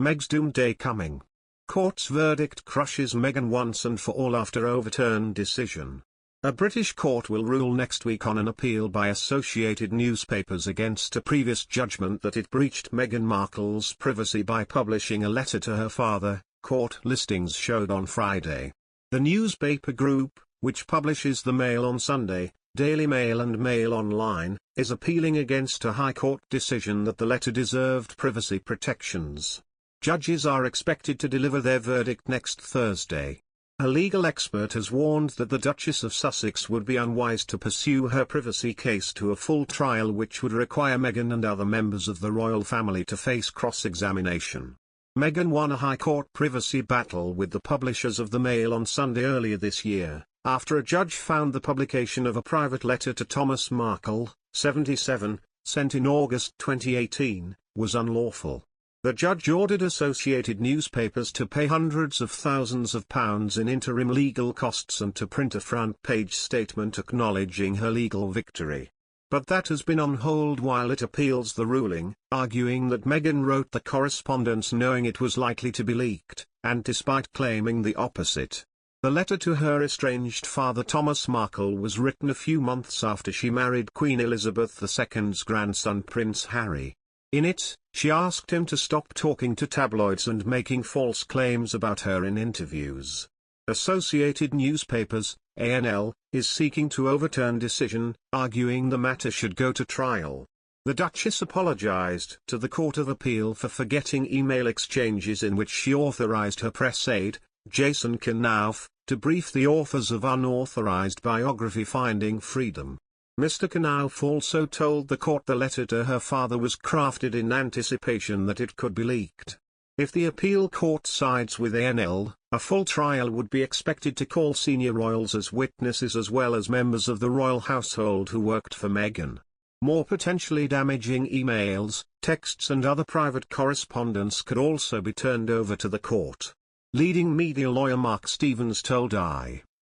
Meg's doomsday coming. Court's verdict crushes Meghan once and for all after overturn decision. A British court will rule next week on an appeal by Associated Newspapers against a previous judgment that it breached Meghan Markle's privacy by publishing a letter to her father, court listings showed on Friday. The newspaper group, which publishes the Mail on Sunday, Daily Mail and Mail Online, is appealing against a High Court decision that the letter deserved privacy protections. Judges are expected to deliver their verdict next Thursday. A legal expert has warned that the Duchess of Sussex would be unwise to pursue her privacy case to a full trial, which would require Meghan and other members of the royal family to face cross-examination. Meghan won a High Court privacy battle with the publishers of the Mail on Sunday earlier this year, after a judge found the publication of a private letter to Thomas Markle, 77, sent in August 2018, was unlawful. The judge ordered Associated Newspapers to pay hundreds of thousands of pounds in interim legal costs and to print a front-page statement acknowledging her legal victory. But that has been on hold while it appeals the ruling, arguing that Meghan wrote the correspondence knowing it was likely to be leaked, and despite claiming the opposite. The letter to her estranged father Thomas Markle was written a few months after she married Queen Elizabeth II's grandson Prince Harry. In it, she asked him to stop talking to tabloids and making false claims about her in interviews. Associated Newspapers, ANL, is seeking to overturn decision, arguing the matter should go to trial. The Duchess apologized to the Court of Appeal for forgetting email exchanges in which she authorized her press aide, Jason Knauf, to brief the authors of unauthorized biography Finding Freedom. Mr. Knauf also told the court the letter to her father was crafted in anticipation that it could be leaked. If the appeal court sides with ANL, a full trial would be expected to call senior royals as witnesses as well as members of the royal household who worked for Meghan. More potentially damaging emails, texts and other private correspondence could also be turned over to the court. Leading media lawyer Mark Stevens told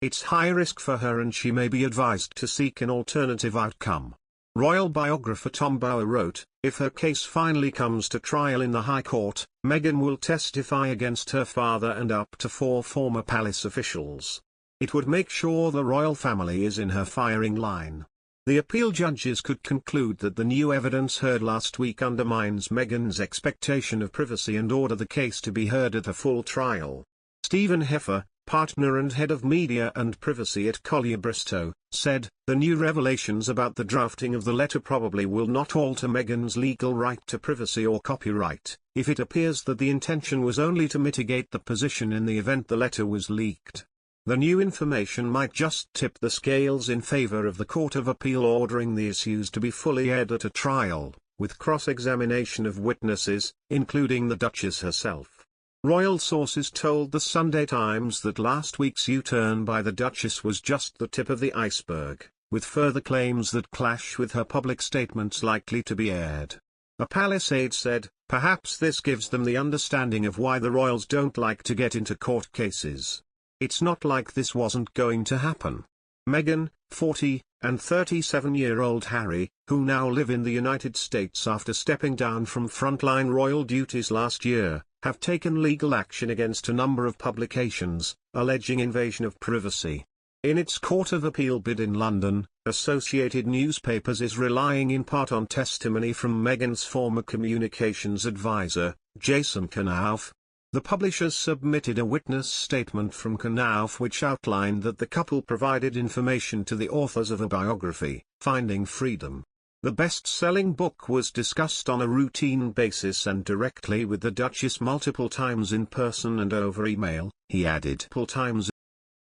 It's high risk for her and she may be advised to seek an alternative outcome. Royal biographer Tom Bower wrote, if her case finally comes to trial in the High Court, Meghan will testify against her father and up to 4 former palace officials. It would make sure the royal family is in her firing line. The appeal judges could conclude that the new evidence heard last week undermines Meghan's expectation of privacy and order the case to be heard at a full trial. Stephen Heffer, partner and head of media and privacy at Collier Bristow, said, the new revelations about the drafting of the letter probably will not alter Meghan's legal right to privacy or copyright, if it appears that the intention was only to mitigate the position in the event the letter was leaked. The new information might just tip the scales in favor of the Court of Appeal ordering the issues to be fully aired at a trial, with cross-examination of witnesses, including the Duchess herself. Royal sources told the Sunday Times that last week's U-turn by the Duchess was just the tip of the iceberg, with further claims that clash with her public statements likely to be aired. A palace aide said, perhaps this gives them the understanding of why the royals don't like to get into court cases. It's not like this wasn't going to happen. Meghan, 40, and 37-year-old Harry, who now live in the United States after stepping down from frontline royal duties last year, have taken legal action against a number of publications, alleging invasion of privacy. In its Court of Appeal bid in London, Associated Newspapers is relying in part on testimony from Meghan's former communications advisor, Jason Knauf. The publishers submitted a witness statement from Knauf which outlined that the couple provided information to the authors of a biography, Finding Freedom. The best-selling book was discussed on a routine basis and directly with the Duchess multiple times in person and over email, he added. Multiple times